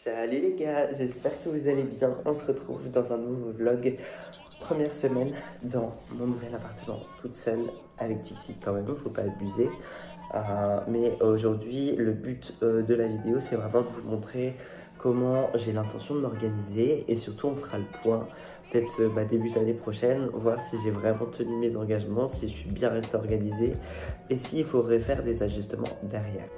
Salut les gars, j'espère que vous allez bien. On se retrouve dans un nouveau vlog. Première semaine dans mon nouvel appartement, toute seule, avec Tixi quand même, faut pas abuser. Mais aujourd'hui, le but de la vidéo, c'est vraiment de vous montrer comment j'ai l'intention de m'organiser. Et surtout, on fera le point, peut-être début d'année prochaine, voir si j'ai vraiment tenu mes engagements, si je suis bien resté organisé et s'il faudrait faire des ajustements derrière.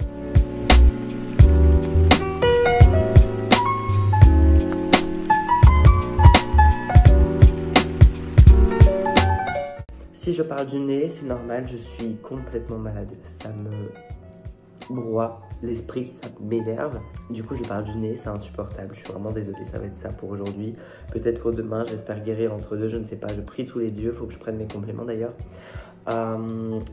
Si je parle du nez, c'est normal, je suis complètement malade. Ça me broie l'esprit, ça m'énerve. Du coup, je parle du nez, c'est insupportable. Je suis vraiment désolée, ça va être ça pour aujourd'hui. Peut-être pour demain, j'espère guérir entre deux, je ne sais pas. Je prie tous les dieux, il faut que je prenne mes compléments d'ailleurs.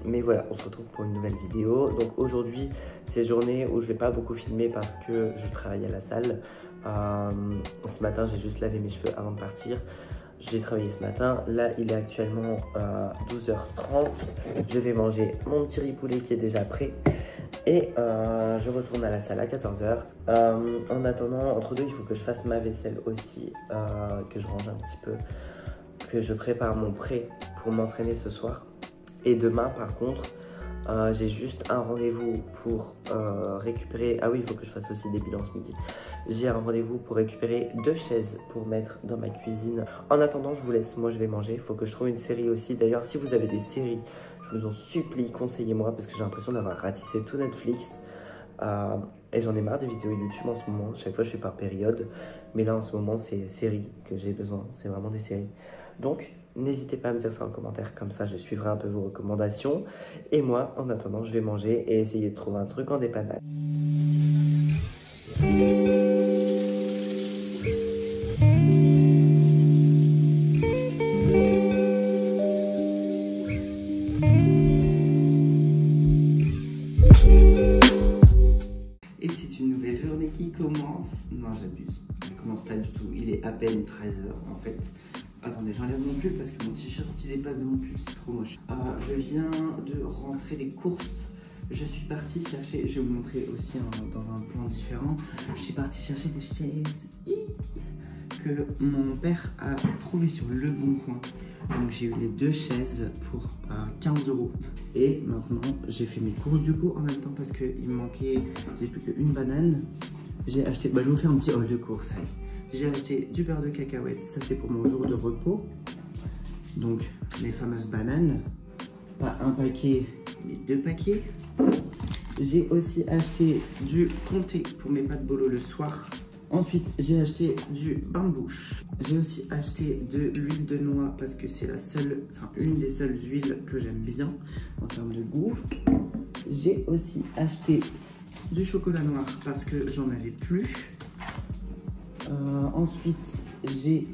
Mais voilà, on se retrouve pour une nouvelle vidéo. Donc aujourd'hui, c'est journée où je vais pas beaucoup filmer parce que je travaille à la salle. Ce matin, j'ai juste lavé mes cheveux avant de partir. J'ai travaillé ce matin, là il est actuellement 12h30, je vais manger mon petit riz poulet qui est déjà prêt et je retourne à la salle à 14h. En attendant, entre deux, il faut que je fasse ma vaisselle aussi, que je range un petit peu, que je prépare mon prêt pour m'entraîner ce soir. Et demain par contre, j'ai juste un rendez-vous pour récupérer... Ah oui, il faut que je fasse aussi des bilans ce midi. J'ai un rendez-vous pour récupérer 2 chaises pour mettre dans ma cuisine. En attendant, je vous laisse. Moi, je vais manger. Il faut que je trouve une série aussi. D'ailleurs, si vous avez des séries, je vous en supplie, conseillez-moi parce que j'ai l'impression d'avoir ratissé tout Netflix. Et j'en ai marre des vidéos YouTube en ce moment. Chaque fois, je fais par période. Mais là, en ce moment, c'est séries que j'ai besoin. C'est vraiment des séries. Donc, n'hésitez pas à me dire ça en commentaire. Comme ça, je suivrai un peu vos recommandations. Et moi, en attendant, je vais manger et essayer de trouver un truc en dépannage. Et c'est une nouvelle journée qui commence. Non, j'abuse. Elle commence pas du tout. Il est à peine 13h en fait. Attendez, j'enlève mon pull parce que mon t-shirt qui dépasse de mon pull, c'est trop moche. Je viens de rentrer des courses. Je suis partie chercher, je vais vous montrer aussi dans un plan différent. Je suis partie chercher des chaises que mon père a trouvé sur Le Bon Coin. Donc j'ai eu les 2 chaises pour 15 €. Et maintenant j'ai fait mes courses du coup en même temps parce qu'il me manquait, j'ai plus qu'une banane. J'ai acheté, je vais vous faire un petit haul de courses. Allez. J'ai acheté du beurre de cacahuète, ça c'est pour mon jour de repos. Donc les fameuses bananes, pas un paquet mais 2 paquets. J'ai aussi acheté du comté pour mes pâtes bolo le soir. Ensuite j'ai acheté du bain de bouche. J'ai aussi acheté de l'huile de noix parce que c'est la seule, une des seules huiles que j'aime bien en termes de goût. J'ai aussi acheté du chocolat noir parce que j'en avais plus. Ensuite, j'ai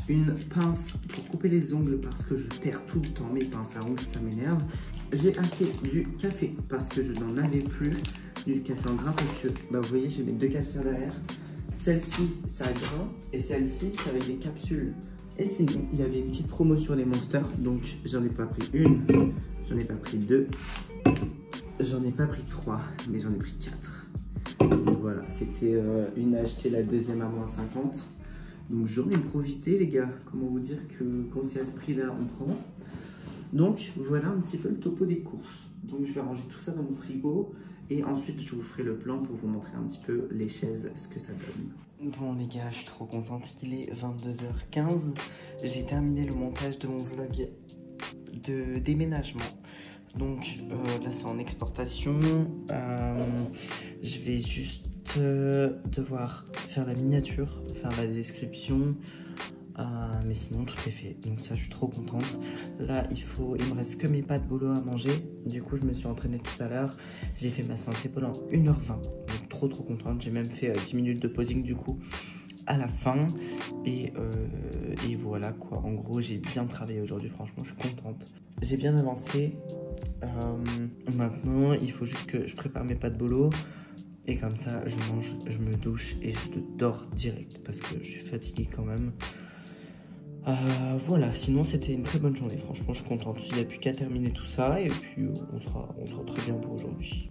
une pince pour couper les ongles parce que je perds tout le temps mes pinces à ongles, ça m'énerve. J'ai acheté du café parce que je n'en avais plus, du café en grain parce que, vous voyez, j'ai mes 2 cafetières derrière. Celle-ci, ça a grain et celle-ci, c'est avec des capsules. Et sinon, il y avait une petite promo sur les Monsters, donc j'en ai pas pris une, j'en ai pas pris 2, j'en ai pas pris 3, mais j'en ai pris 4. Donc voilà, c'était une à acheter, la deuxième à -50. Donc j'en ai profité les gars, comment vous dire que quand c'est à ce prix là on prend. Donc voilà un petit peu le topo des courses. Donc je vais ranger tout ça dans mon frigo et ensuite je vous ferai le plan pour vous montrer un petit peu les chaises, ce que ça donne. Bon les gars, je suis trop contente, il est 22h15. J'ai terminé le montage de mon vlog de déménagement. Donc là c'est en exportation, je vais juste devoir faire la miniature, faire la description, mais sinon tout est fait, donc ça je suis trop contente. Là il me reste que mes pâtes bolo à manger, du coup je me suis entraînée tout à l'heure, j'ai fait ma séance pendant 1h20, donc trop contente, j'ai même fait 10 minutes de posing du coup à la fin et voilà quoi, en gros j'ai bien travaillé aujourd'hui, franchement je suis contente, j'ai bien avancé. Maintenant il faut juste que je prépare mes pâtes bolo et comme ça je mange, je me douche et je dors direct parce que je suis fatiguée quand même. Voilà, sinon c'était une très bonne journée, franchement je suis contente, il n'y a plus qu'à terminer tout ça et puis on sera très bien pour aujourd'hui.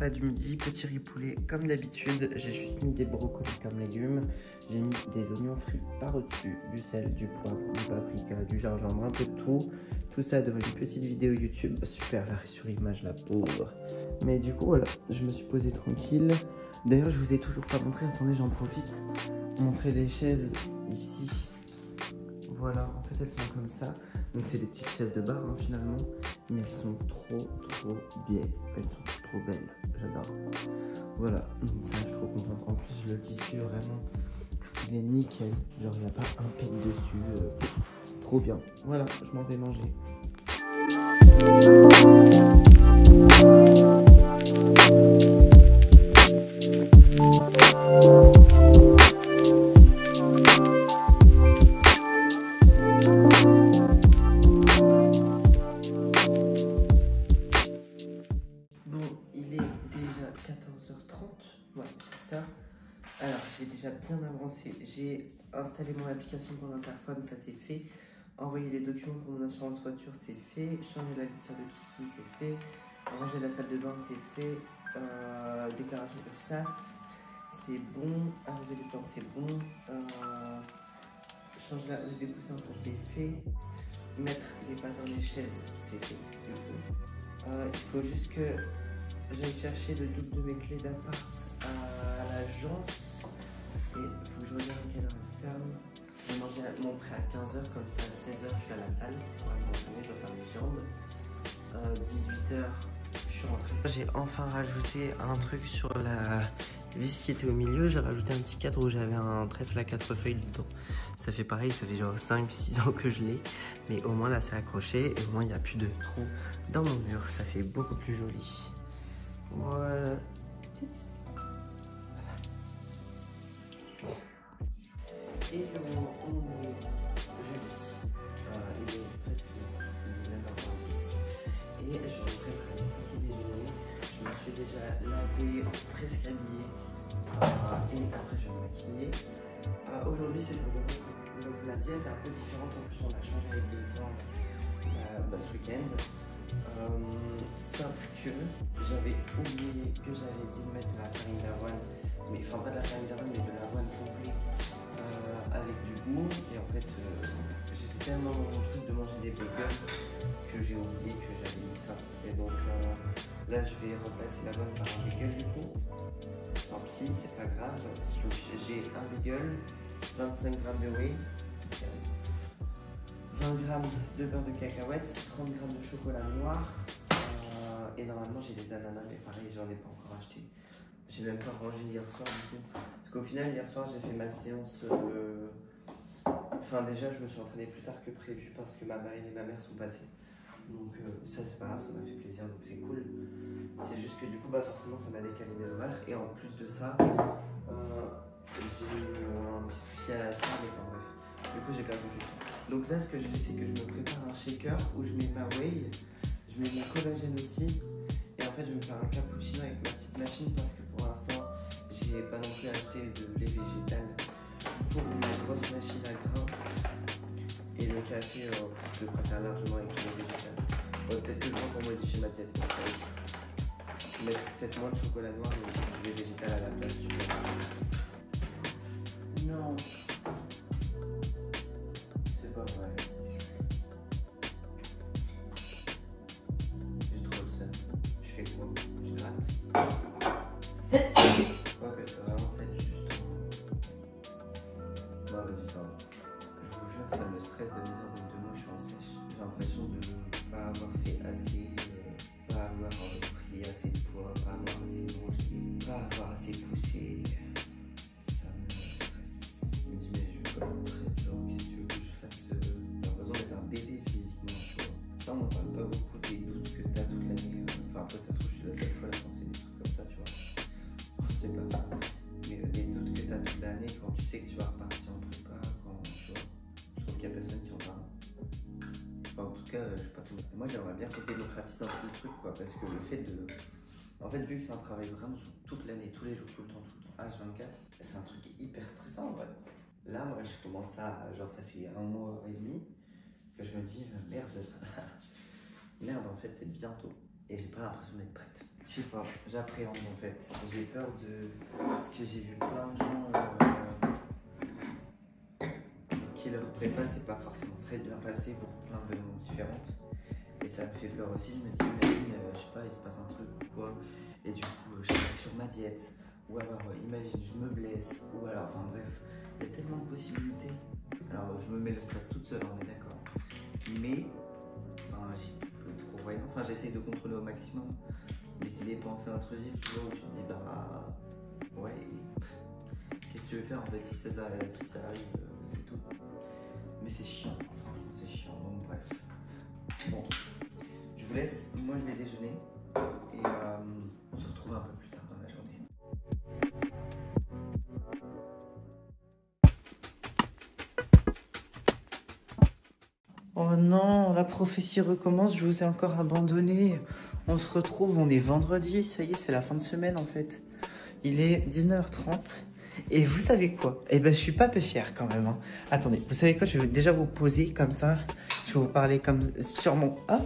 repas du midi, petit riz poulet comme d'habitude. J'ai juste mis des brocolis comme légumes. J'ai mis des oignons frits par-dessus, du sel, du poivre, du paprika, du gingembre, un peu de tout. Tout ça devant une petite vidéo YouTube. Super, l'arrêt sur image, la pauvre. Mais du coup, voilà, je me suis posé tranquille. D'ailleurs, je vous ai toujours pas montré. Attendez, j'en profite. Montrer les chaises ici. Voilà, en fait, elles sont comme ça. Donc, c'est des petites chaises de bar, hein, finalement. Mais elles sont trop bien. Elles sont trop belles. J'adore. Voilà, donc ça, je suis trop contente. En plus, le tissu, vraiment, il est nickel. Genre, il n'y a pas un pet dessus. Trop bien. Voilà, je m'en vais manger. Ouais, c'est ça. Alors, j'ai déjà bien avancé. J'ai installé mon application pour l'interphone, ça c'est fait. Envoyer les documents pour mon assurance voiture, c'est fait. Changer la litière de Kiki, c'est fait. Ranger la salle de bain, c'est fait. Déclaration URSSAF, c'est bon. Arroser les plantes, c'est bon. Changer la hausse des coussins, ça c'est fait. Mettre les pattes dans les chaises, c'est fait. Il faut juste que j'aille chercher le double de mes clés d'appart à l'agence. Et il faut que je regarde à quelle heure elle ferme. Je vais manger mon prêt à 15h, comme ça à 16h je suis à la salle pour aller m'entraîner, je dois faire mes jambes. 18h je suis rentré. J'ai enfin rajouté un truc sur la vis qui était au milieu. J'ai rajouté un petit cadre où j'avais un trèfle à 4 feuilles dedans. Ça fait pareil, ça fait genre 5-6 ans que je l'ai. Mais au moins là c'est accroché et au moins il n'y a plus de trou dans mon mur. Ça fait beaucoup plus joli. Voilà. Et on est jeudi. Il est presque 9h10. Et je vais préparer un petit déjeuner. Je me suis déjà lavé, presque habillé. Et après je vais me maquiller. Aujourd'hui c'est le moment. Donc la diète est un peu différente. En plus on a changé avec Gaëtan ce week-end. Sauf que j'avais oublié que j'avais dit de mettre de la farine d'avoine, mais enfin pas de la farine d'avoine mais de l'avoine complète avec du goût. Et en fait j'étais tellement dans mon truc de manger des bagels que j'ai oublié que j'avais mis ça. Et donc là je vais remplacer l'avoine par un bagel du coup. Tant pis, c'est pas grave. Donc j'ai un bagel, 25 g de whey, 20 g de beurre de cacahuète, 30 g de chocolat noir. Et normalement j'ai des ananas, mais pareil j'en ai pas encore acheté. J'ai même pas rangé hier soir du coup. Parce qu'au final hier soir j'ai fait ma séance. Enfin déjà je me suis entraîné plus tard que prévu parce que ma marraine et ma mère sont passées. Donc ça c'est pas grave, ça m'a fait plaisir donc c'est cool. C'est juste que du coup bah forcément ça m'a décalé mes horaires. Et en plus de ça, j'ai eu un petit souci à la salle, enfin bref. Du coup j'ai perdu du temps. Donc là ce que je fais c'est que je me prépare un shaker où je mets ma whey. Je mets mon collagène aussi. Et en fait, je vais me faire un cappuccino avec ma petite machine parce que pour l'instant, j'ai pas non plus acheté de lait végétal pour ma grosse machine à grains. Et le café, je préfère largement avec du lait végétal. Peut-être que le temps pour modifier ma diète pour ça aussi. Mettre peut-être moins de chocolat noir, mais du lait végétal à la place du chocolat. Non. C'est pas vrai. Je gratte. Quoique c'est vraiment peut-être juste. Non, vas-y, ça va. Je vous jure, ça me stresse de me dire de moi je suis en sèche. J'ai l'impression de ne pas avoir fait assez, pas avoir pris assez de poids, pas avoir assez mangé, pas avoir assez poussé. Ça me stresse. Je me dis, mais je veux pas montrer, genre, qu'est-ce que tu veux que je fasse? J'ai l'impression d'être un bébé physiquement, tu vois. Ça, on n'en parle pas beaucoup des doutes que t'as toute l'année. Enfin, après, ça se trouve, je suis la seule fois à penser des trucs comme ça, tu vois. Je sais pas. Mais les doutes que t'as toute l'année, quand tu sais que tu vas repartir en prépa, quand tu vois, je trouve qu'il y a personne qui en parle. Enfin, en tout cas, je sais pas tout. Moi, j'aimerais bien qu'on démocratise un peu le truc, quoi, parce que le fait de. En fait, vu que c'est un travail vraiment sur toute l'année, tous les jours, tout le temps, H24, c'est un truc hyper stressant, en vrai. Là, moi, je commence à. Genre, ça fait 1 mois et demi que je me dis, merde. Merde, en fait, c'est bientôt. et j'ai pas l'impression d'être prête. Je sais pas, j'appréhende en fait. J'ai peur de... Parce que j'ai vu plein de gens qui leur prépa, c'est pas forcément très bien passé pour plein de raisons différentes. Et ça me fait peur aussi, je me dis, imagine, je sais pas, il se passe un truc ou quoi, et du coup, je suis sur ma diète, ou alors, imagine, je me blesse, ou alors, enfin bref, il y a tellement de possibilités. Alors, je me mets le stress toute seule, on est d'accord. Mais, ben, j'y peux trop rien, enfin, j'essaye de contrôler au maximum. Mais c'est des pensées intrusives, tu vois, où tu te dis, bah, ouais, qu'est-ce que tu veux faire en fait, si ça arrive, c'est tout. Mais c'est chiant, franchement, c'est chiant, donc bref. Bon, je vous laisse, moi je vais déjeuner et on se retrouve un peu plus tard dans la journée. Oh non, la prophétie recommence, je vous ai encore abandonné. On se retrouve, on est vendredi, ça y est, c'est la fin de semaine en fait. Il est 19h30 et vous savez quoi? Eh ben je suis pas peu fier quand même. Hein. Attendez, vous savez quoi? Je vais déjà vous poser comme ça. Je vais vous parler comme sur mon... Ah,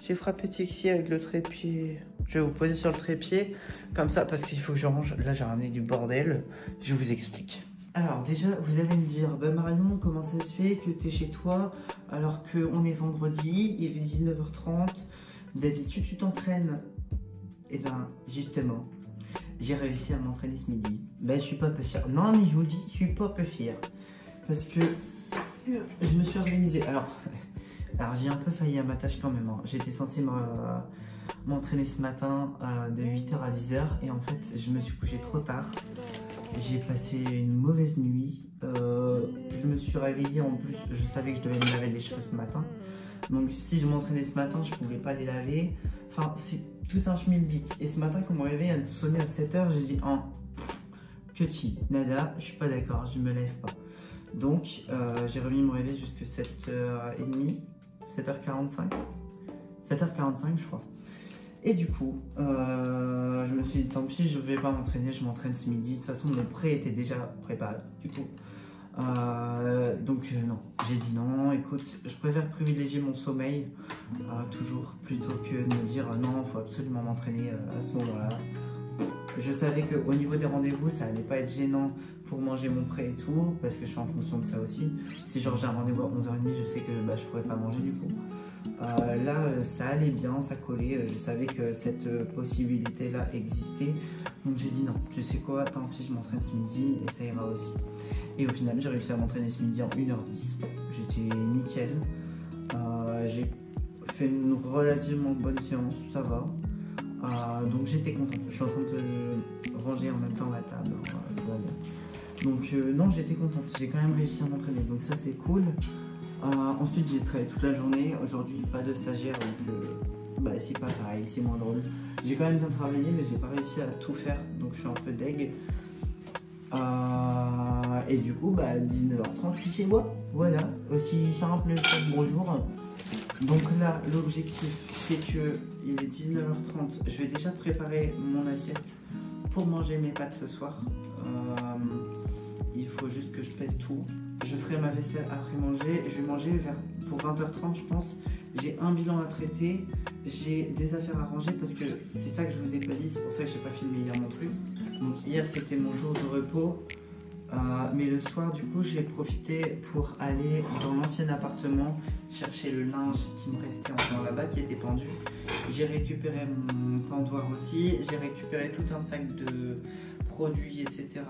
j'ai frappé Tixi avec le trépied. Je vais vous poser sur le trépied comme ça parce qu'il faut que je range. Là j'ai ramené du bordel. Je vous explique. Alors déjà, vous allez me dire, bah Marion, comment ça se fait que tu es chez toi alors qu'on est vendredi, il est 19h30, d'habitude tu t'entraînes? Eh ben justement, j'ai réussi à m'entraîner ce midi. Ben je suis pas peu fier. Non mais je vous dis, je suis pas peu fier. Parce que je me suis organisé. Alors j'ai un peu failli à ma tâche quand même. Hein. J'étais censé m'entraîner ce matin de 8h à 10h et en fait je me suis couché trop tard. J'ai passé une mauvaise nuit. Je me suis réveillée en plus. Je savais que je devais me laver les cheveux ce matin. Donc si je m'entraînais ce matin, je pouvais pas les laver. Enfin, c'est tout un schmilblick. Et ce matin, quand mon réveil a sonné à 7h, j'ai dit que chi, nada, je suis pas d'accord, je me lève pas. Donc j'ai remis mon réveil jusqu'à 7h30, 7h45. 7h45 je crois. Et du coup, je me suis dit tant pis, je vais pas m'entraîner, je m'entraîne ce midi. De toute façon, mon prêt était déjà préparé. Du coup, donc non, j'ai dit non. Écoute, je préfère privilégier mon sommeil toujours plutôt que de me dire non, il faut absolument m'entraîner à ce moment-là. Je savais qu'au niveau des rendez-vous, ça allait pas être gênant pour manger mon prêt et tout, parce que je fais en fonction de ça aussi. Si genre j'ai un rendez-vous à 11h30, je sais que je pourrais pas manger du coup. Là, ça allait bien, ça collait. Je savais que cette possibilité-là existait. Donc j'ai dit non, tu sais quoi, tant pis, je m'entraîne ce midi et ça ira aussi. Et au final, j'ai réussi à m'entraîner ce midi en 1h10. J'étais nickel. J'ai fait une relativement bonne séance, ça va. Donc j'étais contente. Je suis en train de ranger en même temps la table. Tout va bien. Donc non, j'étais contente. J'ai quand même réussi à m'entraîner. Donc ça, c'est cool. Ensuite, j'ai travaillé toute la journée. Aujourd'hui, pas de stagiaire, donc c'est pas pareil, c'est moins drôle. J'ai quand même bien travaillé, mais j'ai pas réussi à tout faire, donc je suis un peu deg. Et du coup, 19h30, je suis chez moi. Voilà, aussi simple que bonjour. Donc là, l'objectif, c'est que il est 19h30. Je vais déjà préparer mon assiette pour manger mes pâtes ce soir. Il faut juste que je pèse tout. Je ferai ma vaisselle après manger. Je vais manger pour 20h30, je pense. J'ai un bilan à traiter. J'ai des affaires à ranger parce que c'est ça que je vous ai pas dit. C'est pour ça que j'ai pas filmé hier non plus. Donc hier, c'était mon jour de repos. Mais le soir, du coup, j'ai profité pour aller dans l'ancien appartement chercher le linge qui me restait encore là-bas, qui était pendu. J'ai récupéré mon pendoir aussi. J'ai récupéré tout un sac de produits, etc.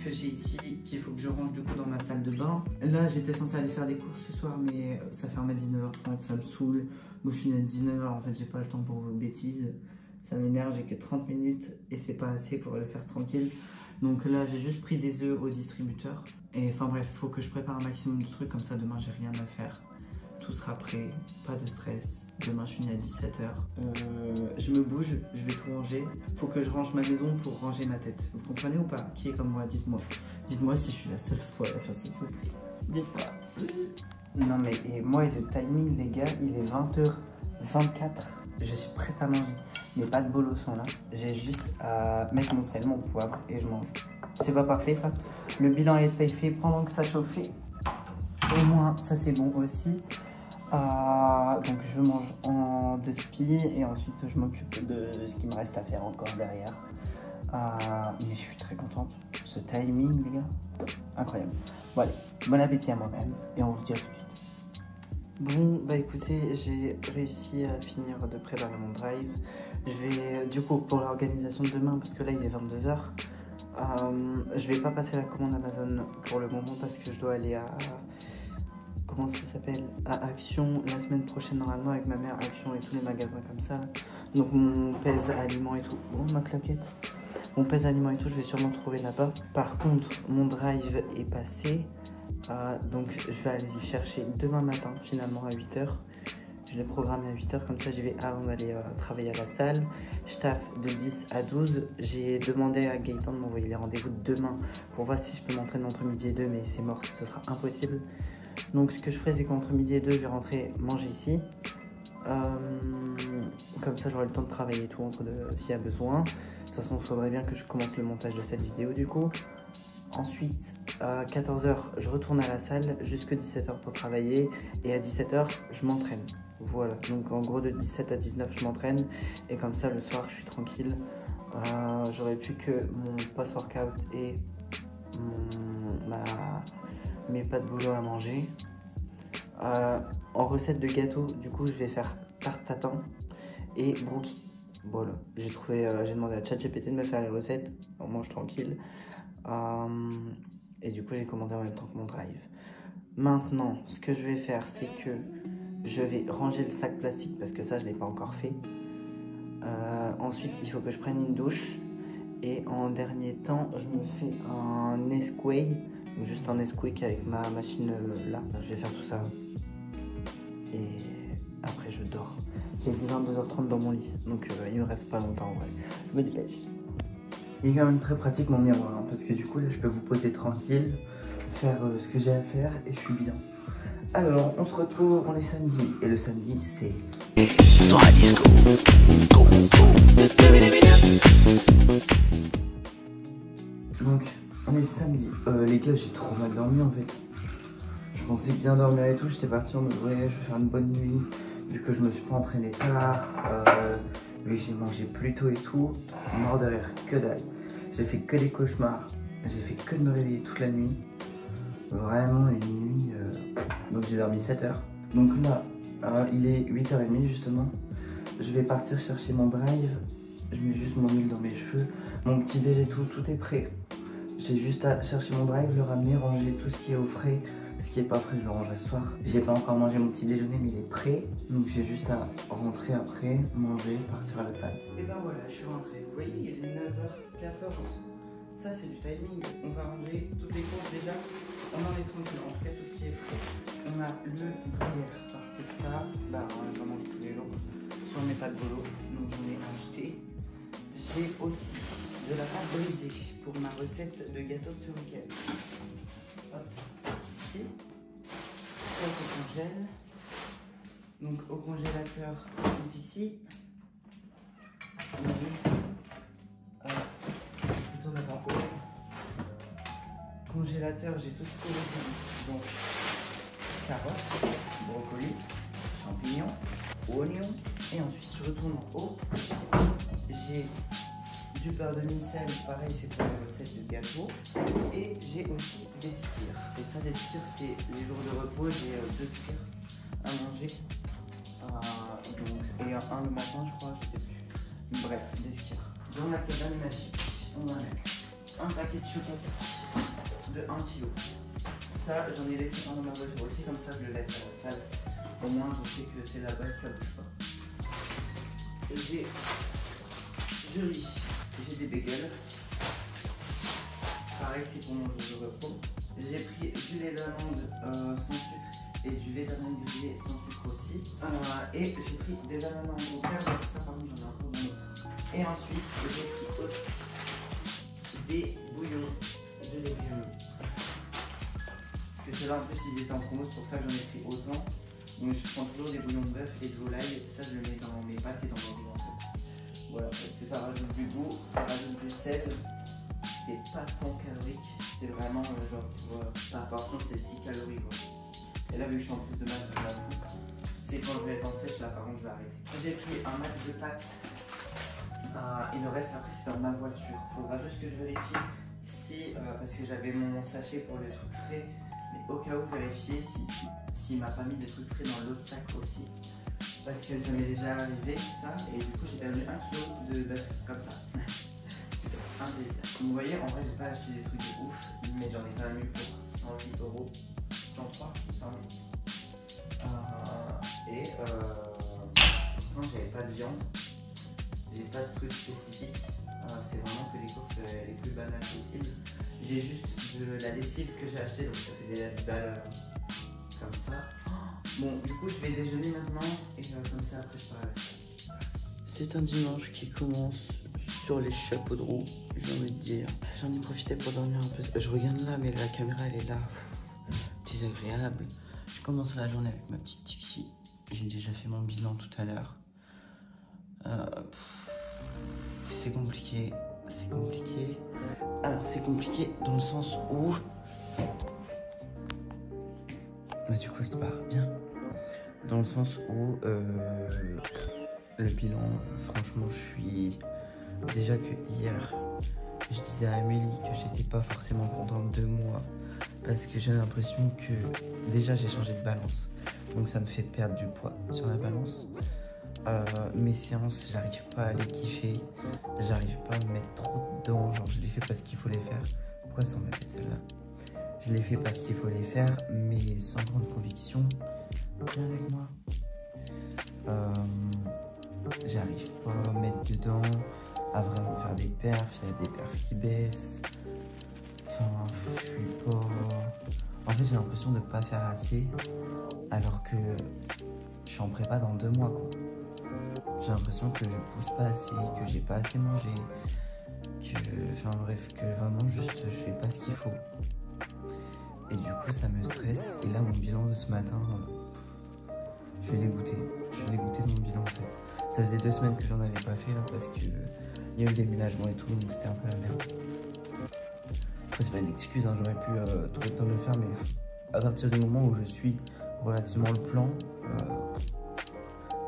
que j'ai ici, qu'il faut que je range du coup dans ma salle de bain. Là, j'étais censée aller faire des courses ce soir, mais ça ferme à 19h30, ça me saoule. Moi, je suis à 19h, en fait, j'ai pas le temps pour vos bêtises. Ça m'énerve, j'ai que 30 minutes et c'est pas assez pour le faire tranquille. Donc là, j'ai juste pris des œufs au distributeur. Et enfin bref, faut que je prépare un maximum de trucs, comme ça demain j'ai rien à faire. Tout sera prêt, pas de stress. Demain je finis à 17h. Je me bouge, je vais tout ranger. Faut que je range ma maison pour ranger ma tête. Vous comprenez ou pas? Qui est comme moi? Dites-moi. Dites-moi si je suis la seule fois à faire ça, s'il vous plaît. Dites-moi. Non mais et moi et le timing les gars, il est 20h24. Je suis prête à manger. Mais pas de bol au son là. J'ai juste à mettre mon sel, mon poivre et je mange. C'est pas parfait ça. Le bilan est fait pendant que ça chauffait. Au moins ça c'est bon aussi. Donc je mange en 2 spies et ensuite je m'occupe de ce qui me reste à faire encore derrière. Mais je suis très contente. Ce timing, les gars, incroyable. Bon allez, bon appétit à moi-même et on se dit à tout de suite. Bon, bah écoutez, j'ai réussi à finir de préparer mon drive. Je vais, du coup, pour l'organisation de demain, parce que là il est 22 h, je vais pas passer la commande Amazon pour le moment parce que je dois aller à... Comment ça s'appelle? À Action la semaine prochaine normalement avec ma mère, Action et tous les magasins comme ça. Donc mon pèse aliments et tout. Oh ma claquette. Mon pèse aliments et tout, je vais sûrement trouver là-bas. Par contre, mon drive est passé. Donc je vais aller le chercher demain matin finalement à 8 h. Je l'ai programmé à 8 h, comme ça j'y vais avant d'aller travailler à la salle. Je taffe de 10 à 12. J'ai demandé à Gaëtan de m'envoyer les rendez-vous de demain pour voir si je peux m'entraîner entre midi et 2, mais c'est mort, ce sera impossible. Donc ce que je ferai, c'est qu'entre midi et 2, je vais rentrer manger ici. Comme ça j'aurai le temps de travailler et tout entre deux s'il y a besoin. De toute façon il faudrait bien que je commence le montage de cette vidéo du coup. Ensuite à 14 h je retourne à la salle jusqu'à 17 h pour travailler. Et à 17 h je m'entraîne. Voilà, donc en gros de 17 à 19 je m'entraîne. Et comme ça le soir je suis tranquille. J'aurai plus que mon post-workout et mes pâtes bolo à manger. En recette de gâteau, du coup je vais faire tarte tatin et brookie. Voilà, j'ai demandé à ChatGPT de me faire les recettes, on mange tranquille. Et du coup j'ai commandé en même temps que mon drive. Maintenant, ce que je vais faire, c'est que je vais ranger le sac plastique parce que ça je l'ai pas encore fait. Ensuite il faut que je prenne une douche. Et en dernier temps, je me fais un Nesquik. Juste un Nesquik avec ma machine là. Je vais faire tout ça. Et après je dors. J'ai dit 22 h 30 dans mon lit. Donc il me reste pas longtemps en vrai. Je me dépêche. Il est quand même très pratique mon miroir. Hein, parce que du coup là je peux vous poser tranquille. Faire ce que j'ai à faire et je suis bien. Alors on se retrouve, on est samedi. Et le samedi c'est... Soirée disco. Go, go. Donc, on est samedi. Les gars, j'ai trop mal dormi en fait. Je pensais bien dormir et tout. J'étais parti en mode ouais, je vais faire une bonne nuit. Vu que je me suis pas entraîné tard. Vu que j'ai mangé plus tôt et tout. Mort de rire, que dalle. J'ai fait que des cauchemars. J'ai fait que de me réveiller toute la nuit. Vraiment une nuit. Donc j'ai dormi 7 heures. Donc là, il est 8 h 30 justement. Je vais partir chercher mon drive. Je mets juste mon huile dans mes cheveux. Mon petit déj et tout, tout est prêt. J'ai juste à chercher mon drive, le ramener, ranger tout ce qui est au frais. Ce qui est pas frais, je le rangerai ce soir. J'ai pas encore mangé mon petit déjeuner, mais il est prêt. Donc j'ai juste à rentrer après, manger, partir à la salle. Et ben voilà, je suis rentré. Vous voyez, il est 9 h 14. Ça, c'est du timing. On va ranger toutes les courses déjà. On en est tranquille, en tout cas tout ce qui est frais. On a le gruyère, parce que ça, bah, j'en mange tous les jours. Sur mes pâtes bolo, donc j'en ai acheté. J'ai aussi de la pâte brisée pour ma recette de gâteau de ce week-end. Hop, ici. Ça se congèle. Donc au congélateur, tout ici. Plutôt mettre en haut. Congélateur, j'ai tout ce qu'il faut. Donc carottes, brocoli, champignons, oignons. Et ensuite je retourne en haut. J'ai du beurre de micelle, pareil c'est pour les recettes de gâteau. Et j'ai aussi des skyrs. Et ça, des skyrs, c'est les jours de repos, j'ai 2 skyrs à manger. Et un le matin, je crois, je sais plus. Bref, des skyrs. Dans la cabane magique, on va mettre un paquet de chocolat de 1 kg. Ça, j'en ai laissé un dans ma voiture aussi, comme ça je le laisse à la salle. Au moins, je sais que c'est là-bas et ça bouge pas. J'ai du riz, j'ai des bagels. Pareil, c'est pour mon jour de repos. J'ai pris du lait d'amande sans sucre et du lait d'amande grillé sans sucre aussi. Et j'ai pris des ananas en conserve. Ça, par contre, j'en ai encore une autre. Et ensuite, j'ai pris aussi des bouillons de légumes. Parce que ceux-là, en plus, ils étaient en promo, c'est pour ça que j'en ai pris autant. Donc je prends toujours des bouillons de bœuf et de volaille, ça je le mets dans mes pâtes et dans mon riz en fait. Voilà, parce que ça rajoute du goût, ça rajoute du sel, c'est pas tant calorique, c'est vraiment genre par portion c'est 6 calories quoi. Et là vu que je suis en plus de masse, je l'avoue. c'est quand je vais être en sèche, là par contre je vais arrêter. J'ai pris un max de pâtes. Et le reste après c'est dans ma voiture. Faudra juste que je vérifie si, parce que j'avais mon sachet pour les trucs frais, mais au cas où vérifier s'il m'a pas mis des trucs frais dans l'autre sac aussi. Parce que ça m'est déjà arrivé ça, et du coup j'ai perdu 1 kg de bœuf comme ça. Super, un plaisir. Donc, vous voyez, en vrai j'ai pas acheté des trucs de ouf, mais j'en ai quand même eu pour 108 €, 103, 108. Pourtant j'avais pas de viande, j'ai pas de trucs spécifiques. C'est vraiment que les courses les plus banales possibles. J'ai juste de la lessive que j'ai acheté, donc ça fait des balles comme ça. Bon, du coup je vais déjeuner maintenant et comme ça après je pars à la salle. C'est un dimanche qui commence sur les chapeaux de roue, j'ai envie de dire. J'en ai profité pour dormir un peu. Je regarde là, mais la caméra elle est là. Désagréable. Je commence la journée avec ma petite Tixi. J'ai déjà fait mon bilan tout à l'heure. C'est compliqué, c'est compliqué. Alors c'est compliqué dans le sens où... Bah du coup il se barre bien. Dans le sens où le bilan, franchement je suis... Déjà que hier, je disais à Amélie que j'étais pas forcément contente de moi. Parce que j'ai l'impression que déjà j'ai changé de balance. Donc ça me fait perdre du poids sur la balance. Mes séances, j'arrive pas à les kiffer. J'arrive pas à me mettre trop dedans. Genre je les fais parce qu'il faut les faire. Pourquoi sans ma tête celle-là? Je les fais parce qu'il faut les faire, mais sans grande conviction. Viens avec moi. J'arrive pas à me mettre dedans, à vraiment faire des perfs. Il y a des perfs qui baissent. Enfin, je suis pas... En fait, j'ai l'impression de pas faire assez, alors que je suis en prépa dans 2 mois, quoi. J'ai l'impression que je pousse pas assez, que j'ai pas assez mangé, que... Enfin bref, que vraiment juste je fais pas ce qu'il faut. Et du coup, ça me stresse. Et là, mon bilan de ce matin, je suis dégoûté. Je suis dégoûté de mon bilan, en fait. Ça faisait 2 semaines que j'en avais pas fait, là, parce que il y a eu le déménagement et tout, donc c'était un peu la merde. C'est pas une excuse, hein, j'aurais pu trouver le temps de le faire, mais à partir du moment où je suis relativement le plan,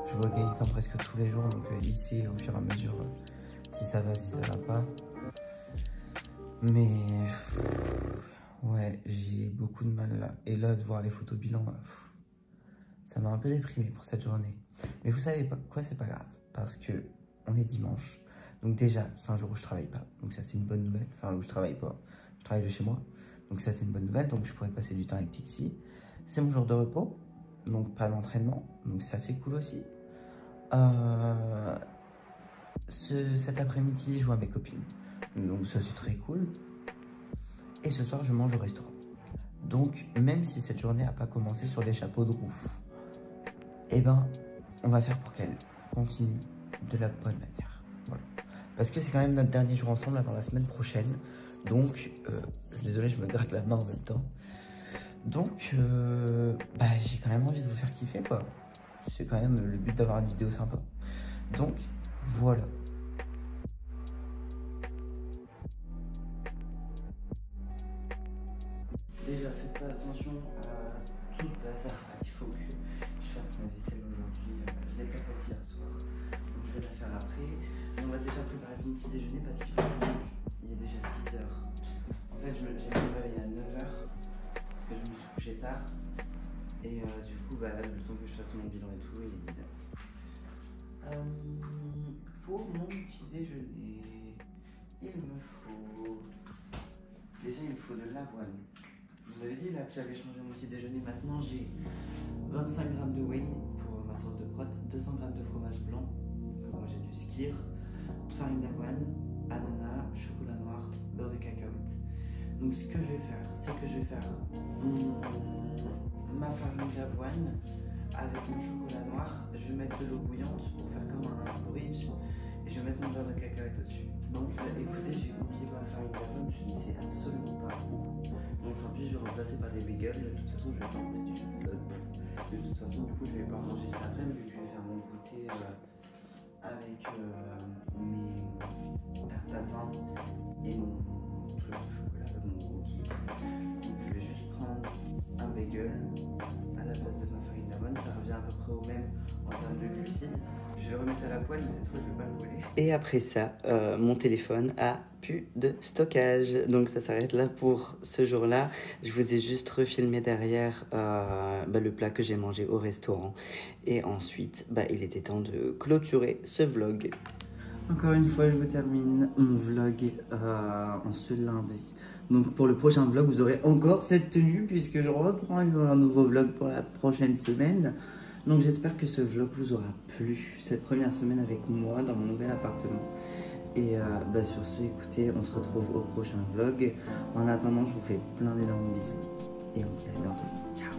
je vois Gaëtan presque tous les jours, donc il sait au fur et à mesure si ça va, si ça va pas. Mais ouais, j'ai beaucoup de mal là. Et là, de voir les photos bilan, ça m'a un peu déprimé pour cette journée. Mais vous savez pas quoi, c'est pas grave, parce que on est dimanche. Donc déjà, c'est un jour où je travaille pas, donc ça c'est une bonne nouvelle. Enfin, où je travaille pas. Je travaille de chez moi, donc ça c'est une bonne nouvelle, donc je pourrais passer du temps avec Tixi. C'est mon jour de repos, donc pas d'entraînement, donc ça c'est cool aussi. Cet après-midi, je vois mes copines, donc ça c'est très cool. Et ce soir, je mange au restaurant. Donc même si cette journée n'a pas commencé sur les chapeaux de roue, eh ben, on va faire pour qu'elle continue de la bonne manière. Voilà. Parce que c'est quand même notre dernier jour ensemble avant la semaine prochaine. Donc, je suis désolé, je me gratte la main en même temps. Donc, bah, j'ai quand même envie de vous faire kiffer, quoi. C'est quand même le but d'avoir une vidéo sympa. Donc, voilà. Déjà, faites pas attention à tout ce bazar. Il faut que je fasse ma vaisselle aujourd'hui. Je l'ai pas faite hier soir. Donc, je vais la faire après. On va déjà préparer son petit déjeuner parce qu'il faut que je mange. Il est déjà 10 h. En fait, j'ai me réveillé à 9 h parce que je me suis couché tard. Et du coup, bah, là, le temps que je fasse mon bilan et tout, il est 10 h. Pour mon petit déjeuner, il me faut... Déjà, il me faut de l'avoine. Je vous avais dit là que j'avais changé mon petit déjeuner. Maintenant, j'ai 25 g de whey pour ma sorte de prot, 200 g de fromage blanc. Donc, moi, j'ai du skyr, farine d'avoine, ananas, chocolat noir, beurre de cacahuète. Donc ce que je vais faire, c'est que je vais faire ma farine d'avoine avec mon chocolat noir. Je vais mettre de l'eau bouillante pour faire comme un porridge et je vais mettre mon beurre de cacahuète au-dessus. Donc écoutez, j'ai oublié ma farine d'avoine, je ne sais absolument pas. Donc en plus je vais remplacer par des bagels. De toute façon je vais pas manger de toute façon du coup je vais pas manger cet après-midi, je vais faire mon goûter avec mes tartes tatin et mon truc de chocolat avec mon cookie. Donc je vais juste prendre un bagel à la place de ma farine d'avoine, ça revient à peu près au même en termes de glucides. Je vais le remettre à la poêle, mais cette fois je vais pas le brûler. Et après ça, mon téléphone a plus de stockage. Donc ça s'arrête là pour ce jour-là. Je vous ai juste refilmé derrière le plat que j'ai mangé au restaurant. Et ensuite, il était temps de clôturer ce vlog. Encore une fois, je vous termine mon vlog en ce lundi. Donc pour le prochain vlog, vous aurez encore cette tenue puisque je reprends un nouveau vlog pour la prochaine semaine. Donc j'espère que ce vlog vous aura plu, cette première semaine avec moi dans mon nouvel appartement. Et sur ce, écoutez, on se retrouve au prochain vlog. En attendant, je vous fais plein d'énormes bisous et on se dit à bientôt. Ciao.